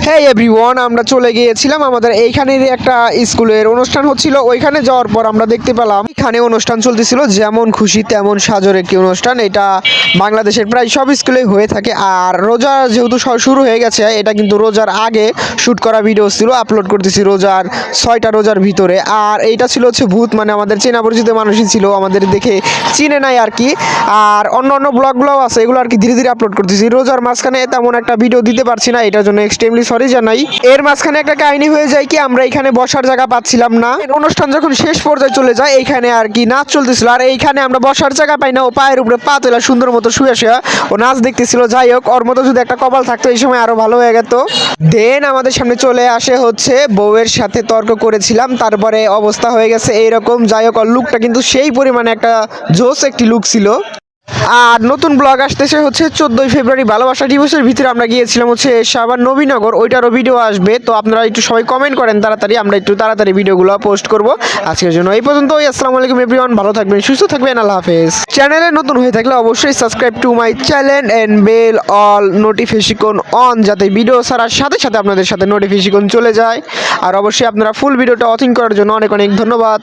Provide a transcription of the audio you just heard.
হ্যাঁ এভরিওয়ান, আমরা চলে গিয়েছিলাম আমাদের এইখানের একটা স্কুলের অনুষ্ঠান হচ্ছিল। ওইখানে যাওয়ার পর আমরা দেখতে পেলাম এখানে অনুষ্ঠান চলতেছিল, যেমন খুশি তেমন সাজর একটি অনুষ্ঠান। এটা বাংলাদেশের প্রায় সব স্কুলে হয়ে থাকে। আর রোজা যেহেতু শুরু হয়ে গেছে, এটা কিন্তু রোজার আগে শ্যুট করা ভিডিও ছিল, আপলোড করতেছি রোজার 6টা রোজার ভিতরে। আর এইটা ছিল হচ্ছে ভূত, মানে আমাদের চেনা পরিচিত মানুষই ছিল, আমাদের দেখে চিনে নাই আর কি। আর অন্য অন্য ব্লগগুলোও আছে, এগুলো আর কি ধীরে ধীরে আপলোড করতেছি। রোজার মাঝখানে তেমন একটা ভিডিও দিতে পারছি না, এটার জন্য এক্সট্রিমলি সরি জানাই। এর মাঝখানে একটা কাহিনী হয়ে যায় কি, আমরা এখানে বসার জায়গা পাচ্ছিলাম না। অনুষ্ঠান যখন শেষ পর্যায়ে চলে যায়, এইখানে আর কি নাচ চলতেছিল, আর এইখানে আমরা বসার জায়গা পাই না। ও পায়ের উপরে পা তোলা সুন্দর মতো শুয়ে শুয়ে ও নাচ দেখতেছিল। যাই হোক, ওর মতো যদি একটা কপাল থাকতো এই সময় আরো ভালো হয়ে যেত। দেন আমাদের সামনে চলে আসে হচ্ছে বউয়ের সাথে তর্ক করেছিলাম, তারপরে অবস্থা হয়ে গেছে এইরকম। যাই হোক, ওর লুকটা কিন্তু সেই পরিমাণে একটা জোস একটি লুক ছিল। আর নতুন ব্লগ আসতেছে হচ্ছে 14ই ফেব্রুয়ারি ভালোবাসা দিবসের ভিতরে আমরা গিয়েছিলাম হচ্ছে সাভার নবীনগর, ওইটারও ভিডিও আসবে। তো আপনারা একটু সবাই কমেন্ট করেন তাড়াতাড়ি, আমরা একটু তাড়াতাড়ি ভিডিওগুলো পোস্ট করব। আজকের জন্য এই পর্যন্তই। আসসালামু আলাইকুম এভরিওয়ান, ভালো থাকবেন, সুস্থ থাকবেন, আল্লাহ হাফেজ। চ্যানেলে নতুন হয়ে থাকলে অবশ্যই subscribe to my channel and bell all notification on, যাতে ভিডিও ছাড়ার সাথে সাথে আপনাদের সাথে নোটিফিকেশন চলে যায়। আর অবশ্যই আপনারা ফুল ভিডিওটা ওয়াচিং করার জন্য অনেক অনেক ধন্যবাদ।